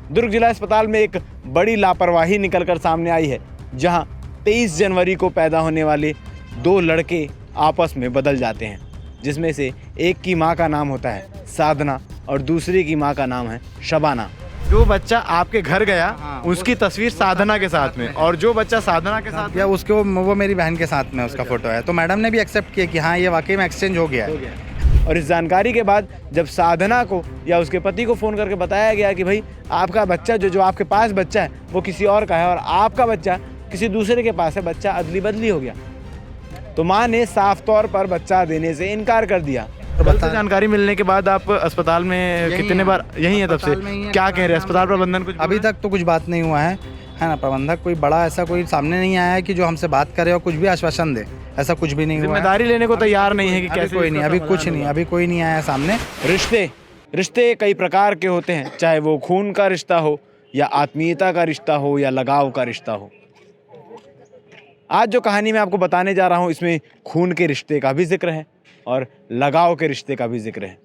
दुर्ग जिला अस्पताल में एक बड़ी लापरवाही निकलकर सामने आई है, जहां 23 जनवरी को पैदा होने वाले 2 लड़के आपस में बदल जाते हैं, जिसमें से एक की मां का नाम होता है साधना और दूसरे की मां का नाम है शबाना। जो बच्चा आपके घर गया उसकी तस्वीर साधना के साथ में, और जो बच्चा साधना के साथ या उसके वो मेरी बहन के साथ में उसका फोटो है। तो मैडम ने भी एक्सेप्ट किया कि हाँ ये वाकई में एक्सचेंज हो गया है। और इस जानकारी के बाद जब साधना को या उसके पति को फ़ोन करके बताया गया कि भाई आपका बच्चा जो आपके पास बच्चा है वो किसी और का है और आपका बच्चा किसी दूसरे के पास है, बच्चा अदली बदली हो गया, तो माँ ने साफ तौर पर बच्चा देने से इनकार कर दिया। तो जानकारी मिलने के बाद आप अस्पताल में कितने बार यहीं है तब से, क्या कह रहे हैं अस्पताल प्रबंधन? कुछ अभी तक तो कुछ बात नहीं हुआ है ना। प्रबंधक कोई बड़ा ऐसा कोई सामने नहीं आया है कि जो हमसे बात करे और कुछ भी आश्वासन दे, ऐसा कुछ भी नहीं हुआ है। जिम्मेदारी लेने को तैयार नहीं है कि कैसे? कोई नहीं, अभी कुछ नहीं, अभी कोई नहीं आया सामने। रिश्ते कई प्रकार के होते हैं, चाहे वो खून का रिश्ता हो या आत्मीयता का रिश्ता हो या लगाव का रिश्ता हो। आज जो कहानी मैं आपको बताने जा रहा हूँ इसमें खून के रिश्ते का भी जिक्र है और लगाव के रिश्ते का भी जिक्र है।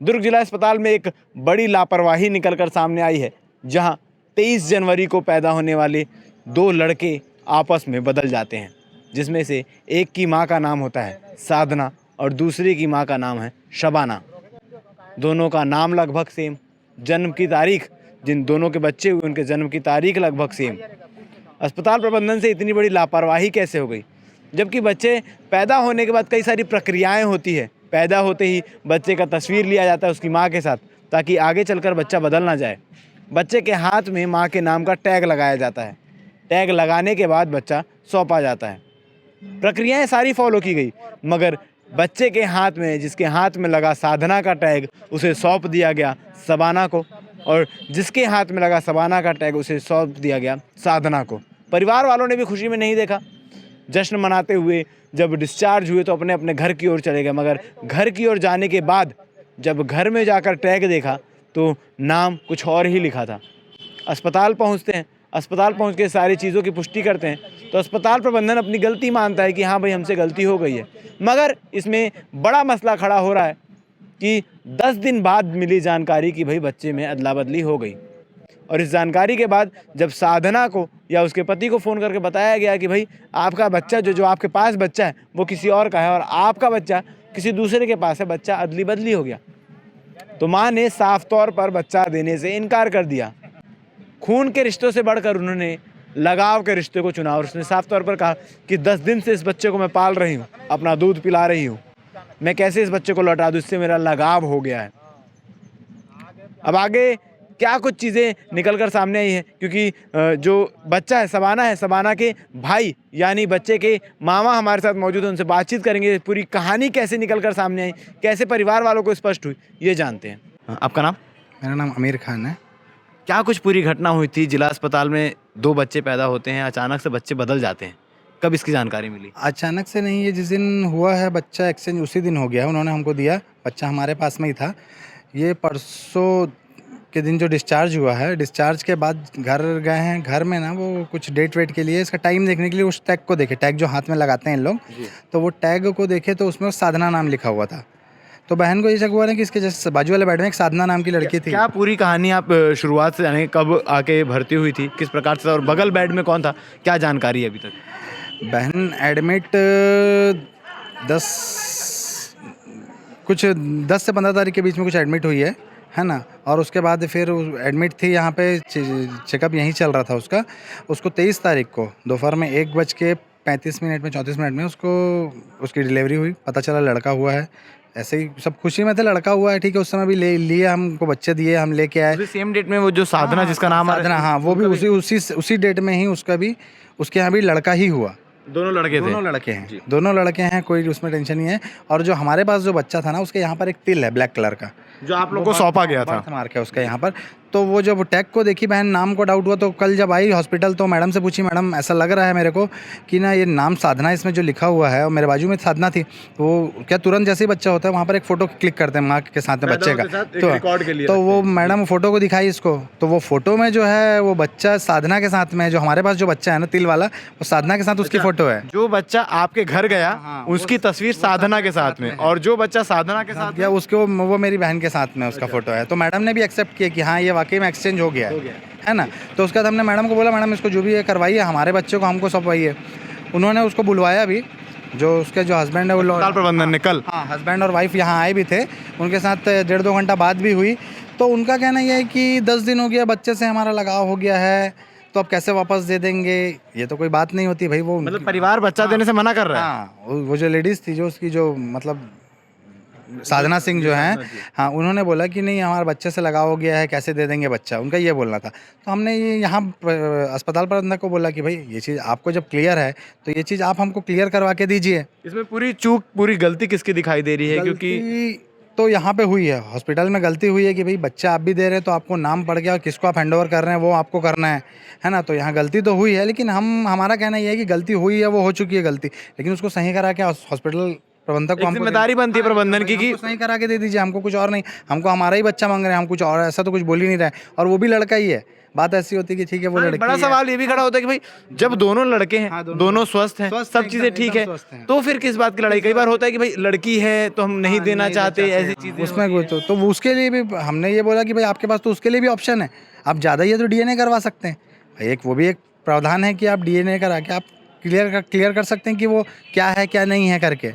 दुर्ग जिला अस्पताल में एक बड़ी लापरवाही निकलकर सामने आई है, जहां 23 जनवरी को पैदा होने वाले 2 लड़के आपस में बदल जाते हैं, जिसमें से एक की मां का नाम होता है साधना और दूसरे की मां का नाम है शबाना। दोनों का नाम लगभग सेम, जन्म की तारीख, जिन दोनों के बच्चे हुए उनके जन्म की तारीख लगभग सेम। अस्पताल प्रबंधन से इतनी बड़ी लापरवाही कैसे हो गई, जबकि बच्चे पैदा होने के बाद कई सारी प्रक्रियाएं होती है। पैदा होते ही बच्चे का तस्वीर लिया जाता है उसकी माँ के साथ, ताकि आगे चलकर बच्चा बदल ना जाए। बच्चे के हाथ में माँ के नाम का टैग लगाया जाता है। टैग लगाने के बाद बच्चा सौंपा जाता है। प्रक्रियाएं सारी फॉलो की गई, मगर बच्चे के हाथ में, जिसके हाथ में लगा साधना का टैग, उसे सौंप दिया गया शबाना को, और जिसके हाथ में लगा शबाना का टैग उसे सौंप दिया गया साधना को। परिवार वालों ने भी खुशी में नहीं देखा। जश्न मनाते हुए जब डिस्चार्ज हुए तो अपने अपने घर की ओर चले गए, मगर घर की ओर जाने के बाद जब घर में जाकर टैग देखा तो नाम कुछ और ही लिखा था। अस्पताल पहुंचते हैं, अस्पताल पहुंच के सारी चीज़ों की पुष्टि करते हैं तो अस्पताल प्रबंधन अपनी गलती मानता है कि हाँ भाई हमसे गलती हो गई है, मगर इसमें बड़ा मसला खड़ा हो रहा है कि 10 दिन बाद मिली जानकारी कि भाई बच्चे में अदला बदली हो गई। और इस जानकारी के बाद जब साधना को या उसके पति को फ़ोन करके बताया गया कि भाई आपका बच्चा जो आपके पास बच्चा है वो किसी और का है और आपका बच्चा किसी दूसरे के पास है, बच्चा अदली बदली हो गया, तो माँ ने साफ तौर पर बच्चा देने से इनकार कर दिया। खून के रिश्तों से बढ़कर उन्होंने लगाव के रिश्ते को चुना और उसने साफ तौर पर कहा कि 10 दिन से इस बच्चे को मैं पाल रही हूँ, अपना दूध पिला रही हूँ, मैं कैसे इस बच्चे को लौटा दूँ, इससे मेरा लगाव हो गया है। अब आगे क्या कुछ चीज़ें निकल कर सामने आई हैं, क्योंकि जो बच्चा है शबाना के भाई यानी बच्चे के मामा हमारे साथ मौजूद हैं, उनसे बातचीत करेंगे। पूरी कहानी कैसे निकल कर सामने आई, कैसे परिवार वालों को स्पष्ट हुई, ये जानते हैं। आपका नाम? मेरा नाम आमिर खान है। क्या कुछ पूरी घटना हुई थी? जिला अस्पताल में 2 बच्चे पैदा होते हैं, अचानक से बच्चे बदल जाते हैं, कब इसकी जानकारी मिली? अचानक से नहीं, ये जिस दिन हुआ है बच्चा एक्सचेंज उसी दिन हो गया है। उन्होंने हमको दिया, बच्चा हमारे पास में ही था। ये परसों के दिन जो डिस्चार्ज हुआ है, डिस्चार्ज के बाद घर गए हैं। घर में ना वो कुछ डेट वेट के लिए, इसका टाइम देखने के लिए उस टैग को देखे, टैग जो हाथ में लगाते हैं इन लोग, तो वो टैग को देखे तो उसमें साधना नाम लिखा हुआ था। तो बहन को ये शक हुआ ना कि इसके जैसे बाजू वाले बेड में एक साधना नाम की लड़की थी। क्या पूरी कहानी आप शुरुआत से जाने, कब आके भर्ती हुई थी, किस प्रकार से, और बगल बेड में कौन था, क्या जानकारी है अभी तक? बहन एडमिट 10 से 15 तारीख के बीच में कुछ एडमिट हुई है ना। और उसके बाद फिर एडमिट थी यहाँ पे, चेकअप यहीं चल रहा था उसका। उसको 23 तारीख को दोपहर में 1:35 में 34 मिनट में उसकी डिलीवरी हुई। पता चला लड़का हुआ है। ऐसे ही सब खुशी में थे, लड़का हुआ है, ठीक है। उस समय भी ले लिए, हमको बच्चे दिए, हम लेके आए। सेम डेट में वो जो साधना जिसका नाम साधना, हाँ, वो भी उसी डेट में ही उसके यहाँ भी लड़का ही हुआ। दोनों लड़के हैं, दोनों लड़के हैं, कोई उसमें टेंशन नहीं है। और जो हमारे पास जो बच्चा था ना, उसके यहाँ पर एक तिल है ब्लैक कलर का, जो आप लोगों को सौंपा गया था, मार के उसका यहाँ पर। तो वो जब टैग को देखी बहन, नाम को डाउट हुआ, तो कल जब आई हॉस्पिटल तो मैडम से पूछी, मैडम ऐसा लग रहा है मेरे को कि ना ये नाम साधना इसमें जो लिखा हुआ है, और मेरे बाजू में साधना थी, तो क्या तुरंत जैसे ही बच्चा होता है वहाँ पर एक फ़ोटो क्लिक करते हैं माँ के साथ में बच्चे का, तो वो मैडम फ़ोटो को दिखाई इसको, तो वो फ़ोटो में जो है वो बच्चा साधना के साथ में, जो हमारे पास जो बच्चा है ना तिल वाला, वो साधना के साथ उसकी फ़ोटो है। जो बच्चा आपके घर गया उसकी तस्वीर साधना के साथ में, और जो बच्चा साधना के साथ गया उसके वो मेरी बहन के साथ में उसका फ़ोटो है। तो मैडम ने भी एक्सेप्ट किया कि हाँ ये वाकई में एक्सचेंज हो गया है ना। तो उसके बाद हमने मैडम को बोला मैडम इसको जो भी है करवाइए, हमारे बच्चे को हमको सौंपवाइए। उन्होंने उसको बुलवाया भी, जो उसके जो हस्बैंड है वो अस्पताल प्रबंधन ने कल हाँ हस्बैंड और वाइफ यहाँ आए भी थे, उनके साथ 1.5-2 घंटा बात भी हुई। तो उनका कहना यह है कि 10 दिन हो गया बच्चे से हमारा लगाव हो गया है, तो अब कैसे वापस दे देंगे, ये तो कोई बात नहीं होती भाई। वो मतलब परिवार बच्चा देने से मना कर रहा है। हाँ वो जो लेडीज़ थी, जो उसकी जो मतलब साधना सिंह जो हैं, हाँ उन्होंने बोला कि नहीं हमारे बच्चे से लगाव हो गया है, कैसे दे देंगे बच्चा, उनका ये बोलना था। तो हमने ये यहाँ अस्पताल प्रबंधक को बोला कि भाई ये चीज़ आपको जब क्लियर है तो ये चीज़ आप हमको क्लियर करवा के दीजिए। इसमें पूरी चूक, पूरी गलती किसकी दिखाई दे रही है? क्योंकि गलती तो यहाँ पे हुई है, हॉस्पिटल में गलती हुई है कि भाई बच्चा आप भी दे रहे हैं तो आपको नाम पड़ गया और किसको आप हैंड ओवर कर रहे हैं वो आपको करना है ना। तो यहाँ गलती तो हुई है, लेकिन हमारा कहना ये है कि गलती हुई है, वो हो चुकी है गलती, लेकिन उसको सही करा के हॉस्पिटल प्रबंधक को हमको जिम्मेदारी बनती है प्रबंधन की कि हमको सही करा के दे दीजिए, हमको कुछ और नहीं, हमको हमारा ही बच्चा मांग रहे हैं, हम कुछ और ऐसा तो कुछ बोल ही नहीं रहे, और वो भी लड़का ही है। बात ऐसी होती है कि ठीक है वो लड़की बड़ा है। सवाल ये भी खड़ा होता है कि भाई जब दोनों लड़के हैं, हाँ, दोनों स्वस्थ हैं, स्वस्थ सब हैं, चीजें एकदम- ठीक एकदम स्वस्थ है, हैं। तो फिर किस बात की लड़ाई? कई बार होता है कि भाई लड़की है तो हम नहीं देना चाहते, ऐसी चीजें उसमें कोई तो वो उसके लिए भी हमने ये बोला कि भाई आपके पास तो उसके लिए भी ऑप्शन है, आप ज़्यादा ही है तो डीएनए करवा सकते हैं भाई, एक वो भी एक प्रावधान है कि आप डीएनए करा के आप क्लियर कर सकते हैं कि वो क्या है क्या नहीं है करके।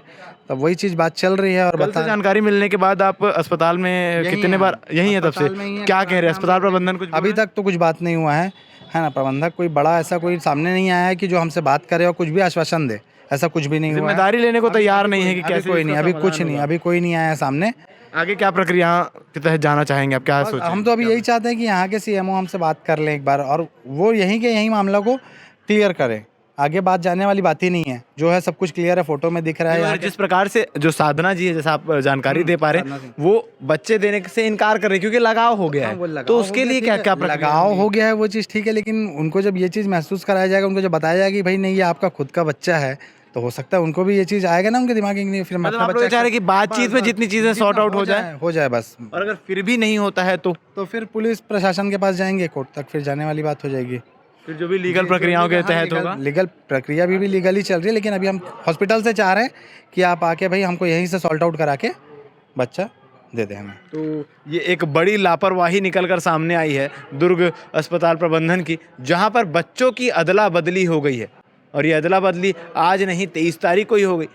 तो वही चीज़ बात चल रही है। और कल से जानकारी मिलने के बाद आप अस्पताल में कितने बार यही है? तब से क्या कह रहे हैं अस्पताल प्रबंधन? कुछ अभी तक तो कुछ बात नहीं हुआ है ना। प्रबंधक कोई बड़ा ऐसा कोई सामने नहीं आया है कि जो हमसे बात करे और कुछ भी आश्वासन दे, ऐसा कुछ भी नहीं हुआ है। जिम्मेदारी लेने को तैयार नहीं है कि अभी कैसे कोई नहीं, अभी कुछ नहीं, अभी कोई नहीं आया है सामने। आगे क्या प्रक्रिया के तहत जाना चाहेंगे आप? क्या सोच? हम तो अभी यही चाहते हैं कि यहाँ के सीएमओ हमसे बात कर लें एक बार, और वो यहीं के यहीं मामला को क्लियर करें। आगे बात जाने वाली बात ही नहीं है, जो है सब कुछ क्लियर है, फोटो में दिख रहा है। जिस प्रकार से जो साधना जी है, जैसा आप जानकारी दे पा रहे हैं, वो बच्चे देने से इनकार कर रहे हैं क्योंकि लगाव हो गया है। तो उसके लिए क्या क्या लगाव हो गया है वो चीज़ ठीक है, लेकिन उनको जब ये चीज़ महसूस कराया जाएगा, उनको जब बताया जाएगा कि भाई नहीं ये आपका खुद का बच्चा है, तो हो सकता है उनको भी ये चीज़ आएगा ना उनके दिमाग में, फिर मतलब आप लोग चाह रहे हैं कि बातचीत में जितनी चीजें सॉर्ट आउट हो जाए बस। और अगर फिर भी नहीं होता है तो फिर पुलिस प्रशासन के पास जाएंगे, कोर्ट तक फिर जाने वाली बात हो जाएगी। फिर जो भी लीगल प्रक्रियाओं के तहत होगा। लीगल प्रक्रिया भी लीगल ही चल रही है, लेकिन अभी हम हॉस्पिटल से चाह रहे हैं कि आप आके भाई हमको यहीं से सॉल्ट आउट करा के बच्चा दे दें हमें। तो ये एक बड़ी लापरवाही निकलकर सामने आई है दुर्ग अस्पताल प्रबंधन की, जहां पर बच्चों की अदला बदली हो गई है। और ये अदला बदली आज नहीं 23 तारीख को ही हो गई।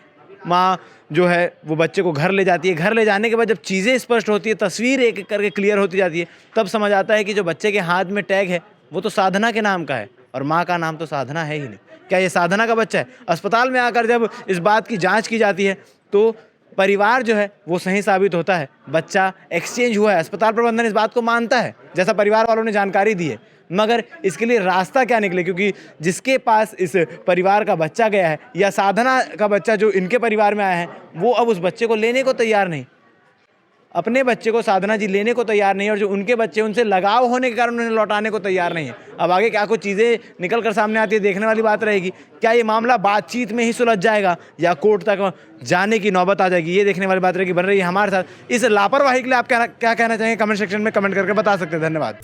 माँ जो है वो बच्चे को घर ले जाती है, घर ले जाने के बाद जब चीज़ें स्पष्ट होती है, तस्वीर एक एक करके क्लियर होती जाती है, तब समझ आता है कि जो बच्चे के हाथ में टैग है वो तो साधना के नाम का है और माँ का नाम तो साधना है ही नहीं। क्या ये साधना का बच्चा है? अस्पताल में आकर जब इस बात की जांच की जाती है तो परिवार जो है वो सही साबित होता है, बच्चा एक्सचेंज हुआ है। अस्पताल प्रबंधन इस बात को मानता है, जैसा परिवार वालों ने जानकारी दी है, मगर इसके लिए रास्ता क्या निकले? क्योंकि जिसके पास इस परिवार का बच्चा गया है या साधना का बच्चा जो इनके परिवार में आया है, वो अब उस बच्चे को लेने को तैयार नहीं। अपने बच्चे को साधना जी लेने को तैयार नहीं, और जो उनके बच्चे उनसे लगाव होने के कारण उन्हें लौटाने को तैयार नहीं है। अब आगे क्या कुछ चीज़ें निकल कर सामने आती है, देखने वाली बात रहेगी। क्या ये मामला बातचीत में ही सुलझ जाएगा या कोर्ट तक जाने की नौबत आ जाएगी, ये देखने वाली बात रहेगी। बन रही है हमारे साथ। इस लापरवाही के लिए आप क्या कहना चाहेंगे? कमेंट सेक्शन में कमेंट करके बता सकते हैं। धन्यवाद।